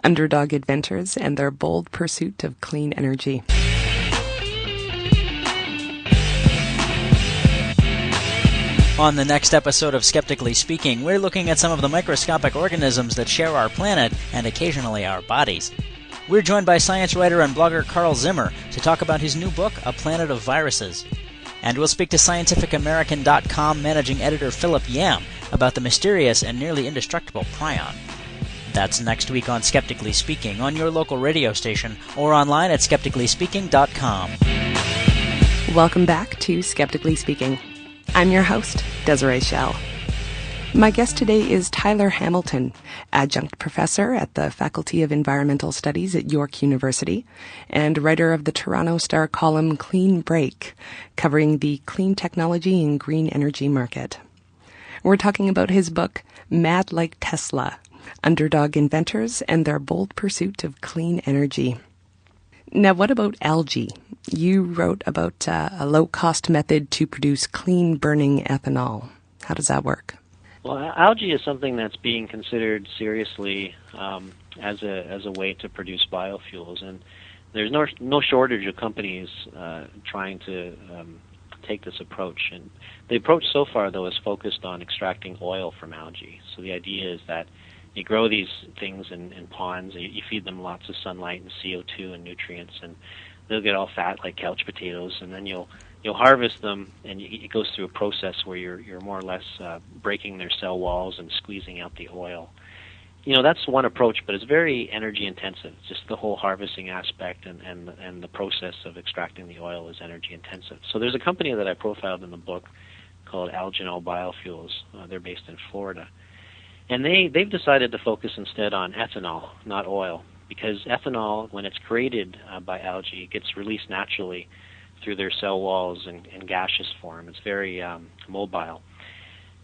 Underdog Inventors, and their bold pursuit of clean energy. On the next episode of Skeptically Speaking, we're looking at some of the microscopic organisms that share our planet and occasionally our bodies. We're joined by science writer and blogger Carl Zimmer to talk about his new book, A Planet of Viruses. And we'll speak to scientificamerican.com managing editor Philip Yam about the mysterious and nearly indestructible prion. That's next week on Skeptically Speaking on your local radio station or online at skepticallyspeaking.com. Welcome back to Skeptically Speaking. I'm your host, Desiree Schell. My guest today is Tyler Hamilton, adjunct professor at the Faculty of Environmental Studies at York University and writer of the Toronto Star column Clean Break, covering the clean technology and green energy market. We're talking about his book, Mad Like Tesla, Underdog Inventors and Their Bold Pursuit of Clean Energy. Now, what about algae? You wrote about a low-cost method to produce clean-burning ethanol. How does that work? Well, algae is something that's being considered seriously as a way to produce biofuels, and there's no shortage of companies trying to take this approach. And the approach so far, though, is focused on extracting oil from algae. So the idea is that you grow these things in ponds, you feed them lots of sunlight and CO2 and nutrients, and they'll get all fat like couch potatoes, and then you'll harvest them, and it goes through a process where you're more or less breaking their cell walls and squeezing out the oil. That's one approach, but it's very energy intensive. Just the whole harvesting aspect and the process of extracting the oil is energy intensive. So there's a company that I profiled in the book called Alginol Biofuels. They're based in Florida. And they've decided to focus instead on ethanol, not oil, because ethanol, when it's created by algae, gets released naturally through their cell walls in gaseous form. It's very mobile.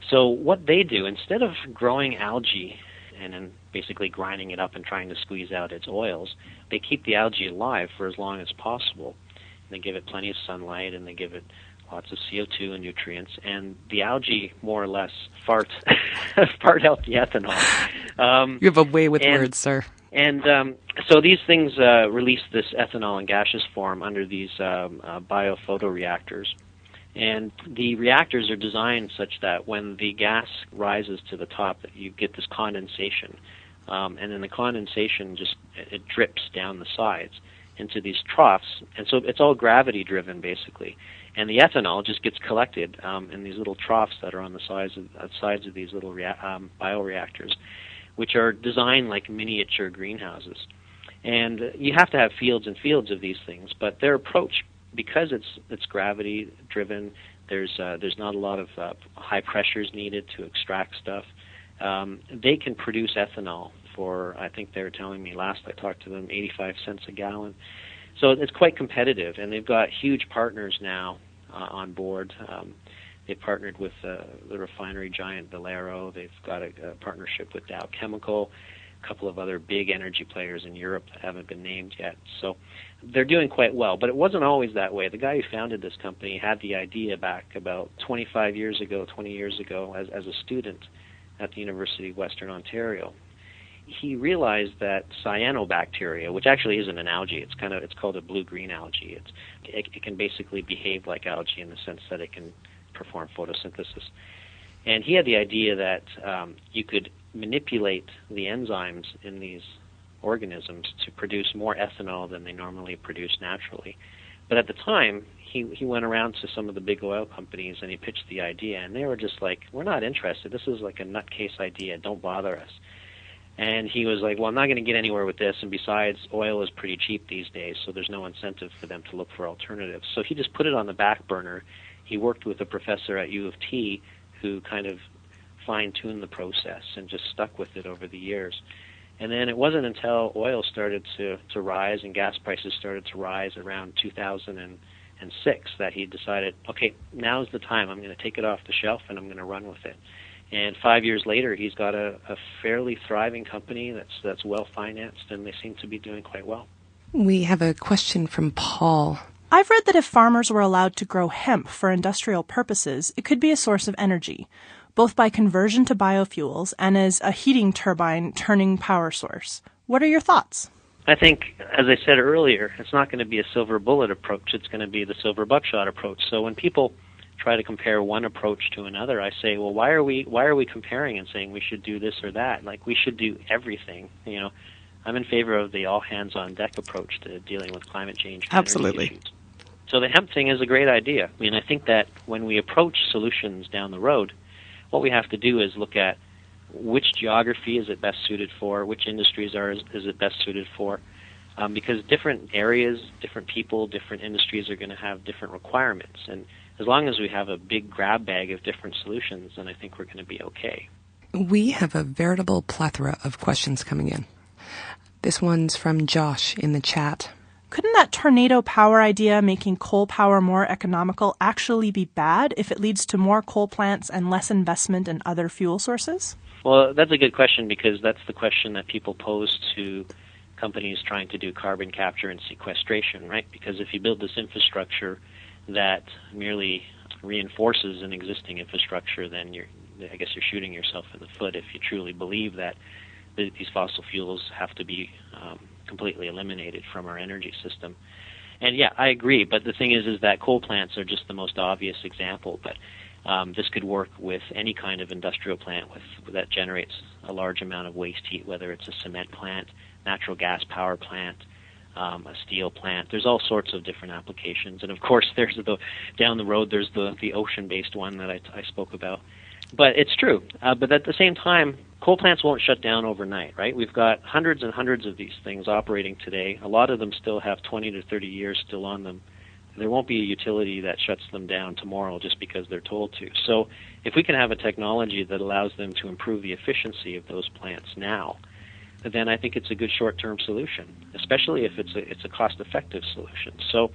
So what they do, instead of growing algae and then basically grinding it up and trying to squeeze out its oils, they keep the algae alive for as long as possible. And they give it plenty of sunlight, and they give it lots of CO2 and nutrients, and the algae more or less fart out the ethanol. You have a way with words, sir. And so these things release this ethanol in gaseous form under these biophotoreactors. And the reactors are designed such that when the gas rises to the top, you get this condensation. And then the condensation it drips down the sides into these troughs. And so it's all gravity-driven, basically. And the ethanol just gets collected in these little troughs that are on the sides of these little bioreactors, which are designed like miniature greenhouses. And you have to have fields and fields of these things, but their approach, because it's gravity driven, there's not a lot of high pressures needed to extract stuff. They can produce ethanol for, I think they were telling me last I talked to them, 85 cents a gallon. So it's quite competitive, and they've got huge partners now on board. They've partnered with the refinery giant Valero. They've got a partnership with Dow Chemical, a couple of other big energy players in Europe that haven't been named yet. So they're doing quite well, but it wasn't always that way. The guy who founded this company had the idea back about 20 years ago, as a student at the University of Western Ontario. he realized that cyanobacteria, which actually isn't an algae, it's called a blue-green algae. It can basically behave like algae in the sense that it can perform photosynthesis. And he had the idea that you could manipulate the enzymes in these organisms to produce more ethanol than they normally produce naturally. But at the time, he went around to some of the big oil companies and he pitched the idea, and they were just like, we're not interested. This is like a nutcase idea. Don't bother us. And he was like, well, I'm not going to get anywhere with this, and besides, oil is pretty cheap these days, so there's no incentive for them to look for alternatives. So he just put it on the back burner. He worked with a professor at U of T who kind of fine-tuned the process and just stuck with it over the years. And then it wasn't until oil started to rise and gas prices started to rise around 2006 that he decided, okay, now's the time. I'm going to take it off the shelf and I'm going to run with it. And 5 years later, he's got a fairly thriving company that's well-financed, and they seem to be doing quite well. We have a question from Paul. I've read that if farmers were allowed to grow hemp for industrial purposes, it could be a source of energy, both by conversion to biofuels and as a heating turbine turning power source. What are your thoughts? I think, as I said earlier, it's not going to be a silver bullet approach. It's going to be the silver buckshot approach. So when people try to compare one approach to another, I say, well, why are we comparing and saying we should do this or that? Like, we should do everything. You know, I'm in favor of the all hands on deck approach to dealing with climate change. Absolutely. Issues. So the hemp thing is a great idea. I mean, I think that when we approach solutions down the road, what we have to do is look at which geography is it best suited for, which industries is it best suited for, because different areas, different people, different industries are going to have different requirements. And as long as we have a big grab bag of different solutions, then I think we're going to be okay. We have a veritable plethora of questions coming in. This one's from Josh in the chat. Couldn't that tornado power idea, making coal power more economical, actually be bad if it leads to more coal plants and less investment in other fuel sources? Well, that's a good question, because that's the question that people pose to companies trying to do carbon capture and sequestration, right? Because if you build this infrastructure that merely reinforces an existing infrastructure, then I guess you're shooting yourself in the foot if you truly believe that these fossil fuels have to be completely eliminated from our energy system. And yeah, I agree, but the thing is that coal plants are just the most obvious example, but this could work with any kind of industrial plant that generates a large amount of waste heat, whether it's a cement plant, natural gas power plant, a steel plant. There's all sorts of different applications. And of course, down the road, there's the ocean-based one that I spoke about. But it's true. But at the same time, coal plants won't shut down overnight, right? We've got hundreds and hundreds of these things operating today. A lot of them still have 20 to 30 years still on them. There won't be a utility that shuts them down tomorrow just because they're told to. So if we can have a technology that allows them to improve the efficiency of those plants now, then I think it's a good short-term solution, especially if it's a cost-effective solution. So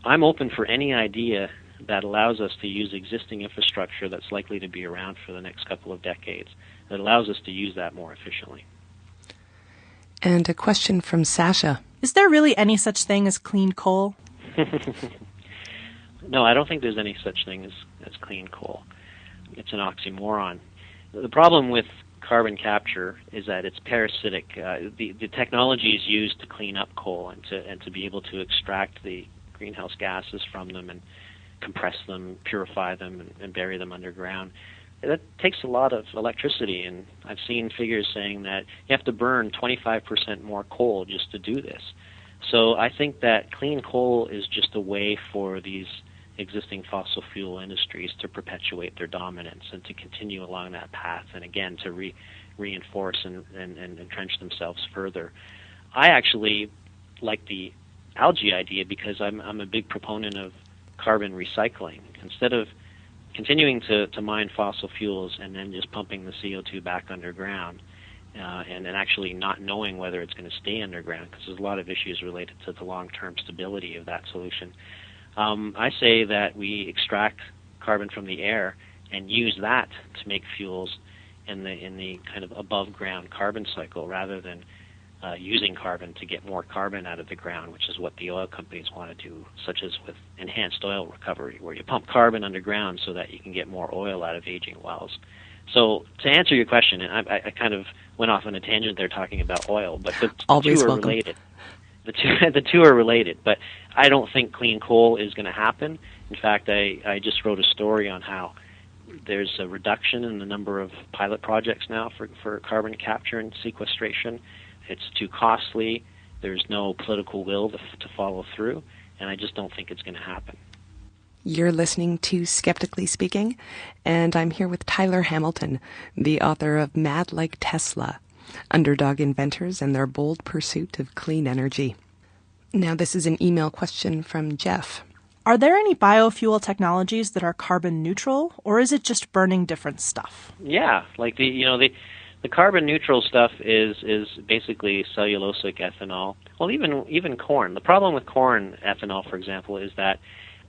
I'm open for any idea that allows us to use existing infrastructure that's likely to be around for the next couple of decades, that allows us to use that more efficiently. And a question from Sasha. Is there really any such thing as clean coal? No, I don't think there's any such thing as clean coal. It's an oxymoron. The problem with carbon capture is that it's parasitic. The technology is used to clean up coal and to be able to extract the greenhouse gases from them and compress them, purify them, and bury them underground. That takes a lot of electricity, and I've seen figures saying that you have to burn 25% more coal just to do this. So I think that clean coal is just a way for these existing fossil fuel industries to perpetuate their dominance and to continue along that path, and again to reinforce and entrench themselves further. I actually like the algae idea because I'm a big proponent of carbon recycling. Instead of continuing to mine fossil fuels and then just pumping the CO2 back underground and actually not knowing whether it's going to stay underground, because there's a lot of issues related to the long-term stability of that solution. I say that we extract carbon from the air and use that to make fuels in the kind of above-ground carbon cycle, rather than using carbon to get more carbon out of the ground, which is what the oil companies want to do, such as with enhanced oil recovery, where you pump carbon underground so that you can get more oil out of aging wells. So to answer your question, and I kind of went off on a tangent there talking about oil, but the Always two are welcome. related. The two are related, but I don't think clean coal is going to happen. In fact, I just wrote a story on how there's a reduction in the number of pilot projects now for carbon capture and sequestration. It's too costly. There's no political will to follow through, and I just don't think it's going to happen. You're listening to Skeptically Speaking, and I'm here with Tyler Hamilton, the author of Mad Like Tesla, Underdog Inventors and Their Bold Pursuit of Clean Energy. Now, this is an email question from Jeff. Are there any biofuel technologies that are carbon neutral, or is it just burning different stuff? Yeah, like the carbon neutral stuff is basically cellulosic ethanol. Well, even corn. The problem with corn ethanol, for example, is that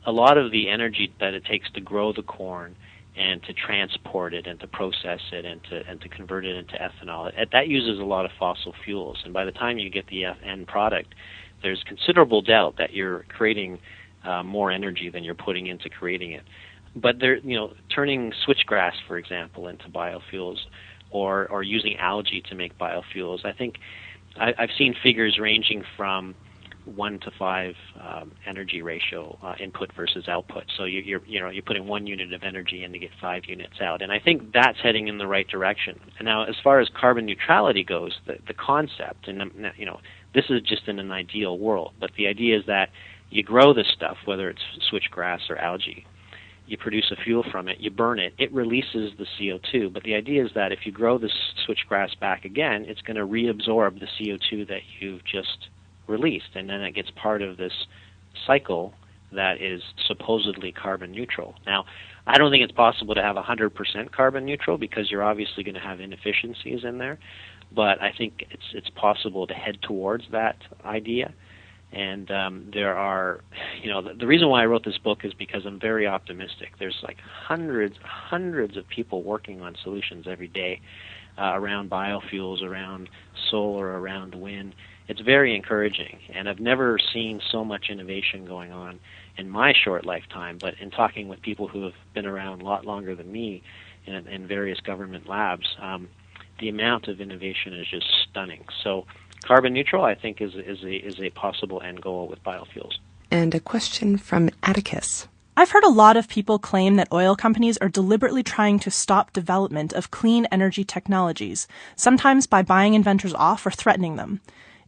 a lot of the energy that it takes to grow the corn and to transport it and to process it and to convert it into ethanol, that uses a lot of fossil fuels. And by the time you get the end product, there's considerable doubt that you're creating more energy than you're putting into creating it. But turning switchgrass, for example, into biofuels, or using algae to make biofuels, I think I've seen figures ranging from 1 to 5 energy ratio input versus output. So you're putting 1 unit of energy in to get 5 units out, and I think that's heading in the right direction. And now, as far as carbon neutrality goes, the concept, and this is just in an ideal world, but the idea is that you grow this stuff, whether it's switchgrass or algae, you produce a fuel from it, you burn it, it releases the CO2. But the idea is that if you grow this switchgrass back again, it's going to reabsorb the CO2 that you've just released, and then it gets part of this cycle that is supposedly carbon neutral. Now, I don't think it's possible to have 100% carbon neutral because you're obviously going to have inefficiencies in there, but I think it's possible to head towards that idea. And there are, the reason why I wrote this book is because I'm very optimistic. There's like hundreds of people working on solutions every day around biofuels, around solar, around wind. It's very encouraging, and I've never seen so much innovation going on in my short lifetime, but in talking with people who have been around a lot longer than me in various government labs, the amount of innovation is just stunning. So carbon neutral, I think, is a possible end goal with biofuels. And a question from Atticus. I've heard a lot of people claim that oil companies are deliberately trying to stop development of clean energy technologies, sometimes by buying inventors off or threatening them.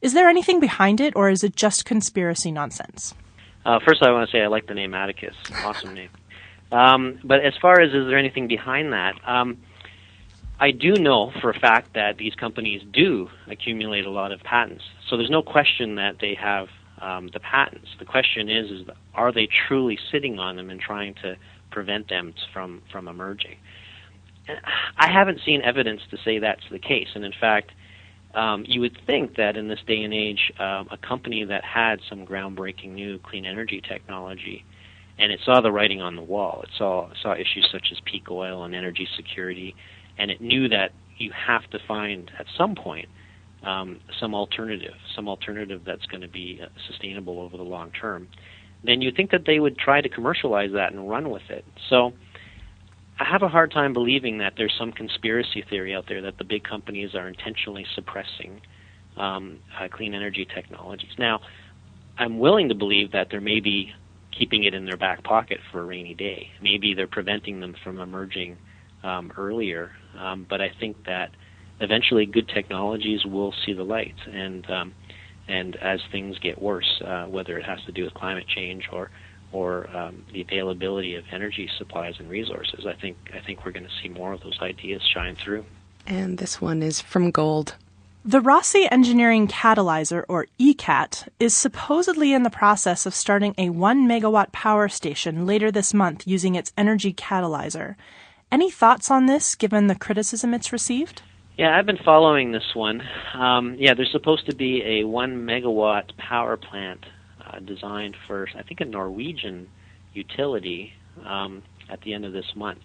Is there anything behind it, or is it just conspiracy nonsense? First, I want to say I like the name Atticus. Awesome name. But as far as is there anything behind that, I do know for a fact that these companies do accumulate a lot of patents. So there's no question that they have the patents. The question is are they truly sitting on them and trying to prevent them from emerging? And I haven't seen evidence to say that's the case. And in fact, you would think that in this day and age, a company that had some groundbreaking new clean energy technology, and it saw the writing on the wall, it saw issues such as peak oil and energy security, and it knew that you have to find at some point some alternative that's going to be sustainable over the long term, then you'd think that they would try to commercialize that and run with it. So I have a hard time believing that there's some conspiracy theory out there that the big companies are intentionally suppressing clean energy technologies. Now, I'm willing to believe that they're maybe keeping it in their back pocket for a rainy day. Maybe they're preventing them from emerging earlier, but I think that eventually good technologies will see the light, and as things get worse, whether it has to do with climate change or the availability of energy supplies and resources, I think we're going to see more of those ideas shine through. And this one is from Gold. The Rossi Engineering Catalyzer, or ECAT, is supposedly in the process of starting a 1 megawatt power station later this month using its energy catalyzer. Any thoughts on this, given the criticism it's received? Yeah, I've been following this one. There's supposed to be a 1 megawatt power plant designed for, I think, a Norwegian utility at the end of this month.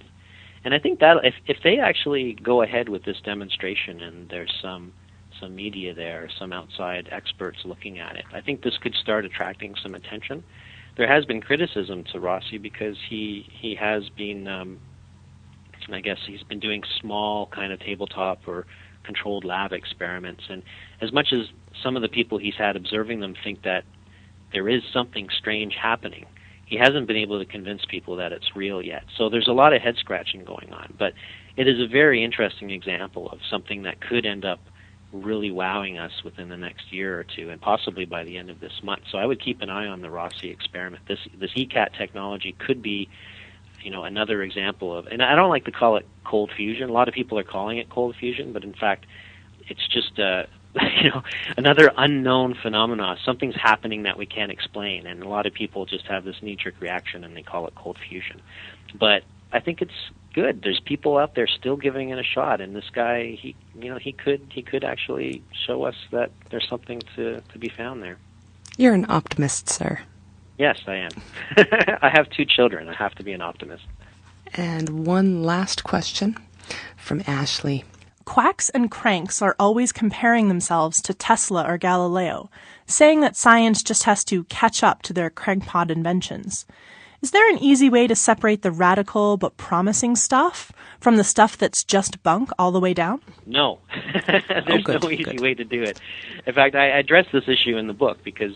And I think that if they actually go ahead with this demonstration and there's some media there, some outside experts looking at it, I think this could start attracting some attention. There has been criticism to Rossi because he has been I guess he's been doing small kind of tabletop or controlled lab experiments. And as much as some of the people he's had observing them think that there is something strange happening, he hasn't been able to convince people that it's real yet. So there's a lot of head scratching going on. But it is a very interesting example of something that could end up really wowing us within the next year or two, and possibly by the end of this month. So I would keep an eye on the Rossi experiment. This ECAT technology could be, another example of, and I don't like to call it cold fusion. A lot of people are calling it cold fusion, but in fact, it's just another unknown phenomena. Something's happening that we can't explain, and a lot of people just have this knee-jerk reaction and they call it cold fusion. But I think it's good. There's people out there still giving it a shot, and this guy, he could actually show us that there's something to be found there. You're an optimist, sir. Yes, I am. I have 2 children. I have to be an optimist. And one last question from Ashley. Quacks and cranks are always comparing themselves to Tesla or Galileo, saying that science just has to catch up to their crankpot inventions. Is there an easy way to separate the radical but promising stuff from the stuff that's just bunk all the way down? No. There's no easy way to do it. In fact, I address this issue in the book because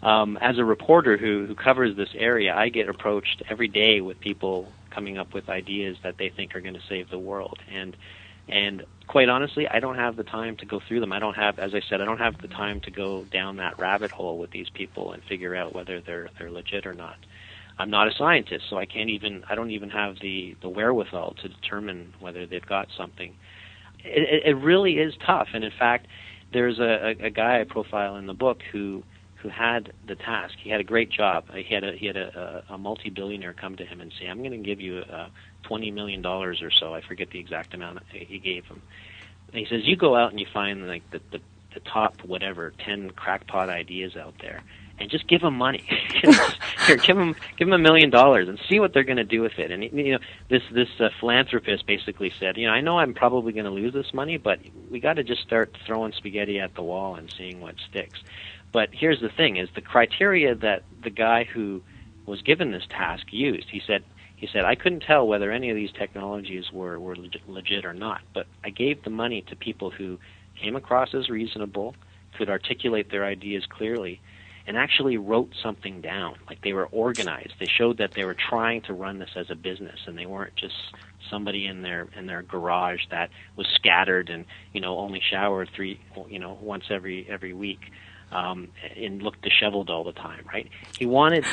as a reporter who covers this area, I get approached every day with people coming up with ideas that they think are going to save the world. And quite honestly, I don't have the time to go through them. I don't have the time to go down that rabbit hole with these people and figure out whether they're legit or not. I'm not a scientist, so I don't even have the wherewithal to determine whether they've got something. It really is tough. And in fact, there's a guy I profile in the book who had the task. He had a great job. He had a multi-billionaire come to him and say, "I'm going to give you $20 million or so." I forget the exact amount he gave him. And he says, "You go out and you find like the top 10 crackpot ideas out there, and just give them money. Here, give them $1 million and see what they're going to do with it." And this philanthropist basically said, "I know I'm probably going to lose this money, but we got to just start throwing spaghetti at the wall and seeing what sticks." But here's the thing: is the criteria that the guy who was given this task used. He said, "I couldn't tell whether any of these technologies were legit or not, but I gave the money to people who came across as reasonable, could articulate their ideas clearly, and actually wrote something down. Like they were organized. They showed that they were trying to run this as a business, and they weren't just somebody in their garage that was scattered and only showered once every week." And looked disheveled all the time, right? He wanted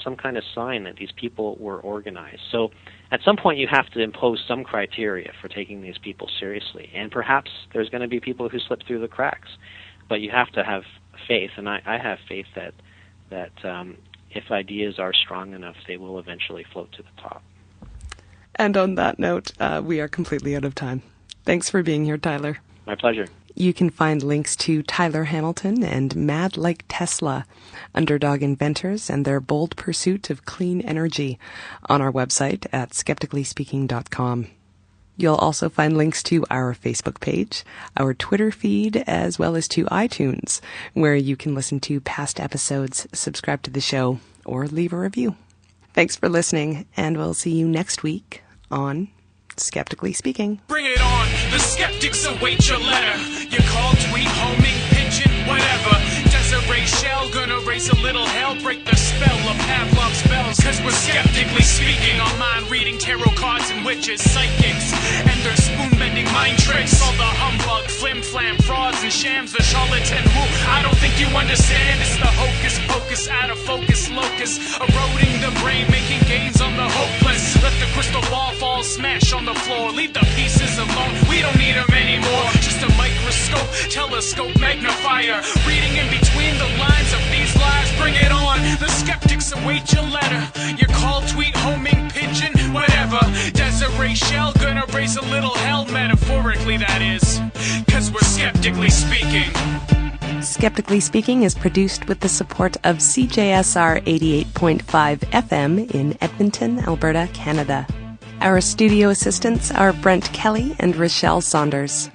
some kind of sign that these people were organized. So at some point you have to impose some criteria for taking these people seriously. And perhaps there's going to be people who slip through the cracks. But you have to have faith, and I have faith that if ideas are strong enough, they will eventually float to the top. And on that note, we are completely out of time. Thanks for being here, Tyler. My pleasure. You can find links to Tyler Hamilton and Mad Like Tesla, Underdog Inventors, and their bold pursuit of clean energy on our website at skepticallyspeaking.com. You'll also find links to our Facebook page, our Twitter feed, as well as to iTunes, where you can listen to past episodes, subscribe to the show, or leave a review. Thanks for listening, and we'll see you next week on Skeptically Speaking. Bring it on, the skeptics await your letter. Your call, tweet, homing, pigeon, whatever. Desiree Shell, gonna raise a little hell, break the spell of Pavlov's bells. Cause we're skeptically speaking, on mind reading tarot cards and witches, psychics, and their spoon-bending mind tricks. All the humbug, flim-flam, frauds and shams, the charlatan who I don't think you understand. It's the hocus pocus, out of focus locus, eroding the brain, making gains on the hopeless. Let the crystal ball fall, smash on the floor, leave the pieces alone, we don't need them anymore. Just a microscope, telescope, magnifier, reading in between the lines of these lies. Bring it on, the skeptics await your letter. Your call, tweet, homing, pigeon, whatever. Desiree Shell, gonna raise a little hell, metaphorically that is, cause we're skeptically speaking. Skeptically Speaking is produced with the support of CJSR 88.5 FM in Edmonton, Alberta, Canada. Our studio assistants are Brent Kelly and Rochelle Saunders.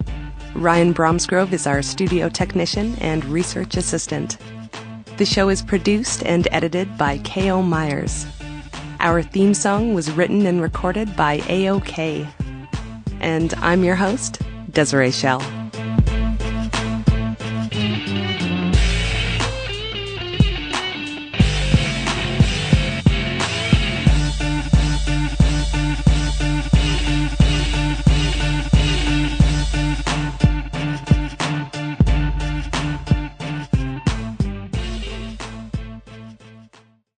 Ryan Bromsgrove is our studio technician and research assistant. The show is produced and edited by K.O. Myers. Our theme song was written and recorded by AOK. And I'm your host, Desiree Schell.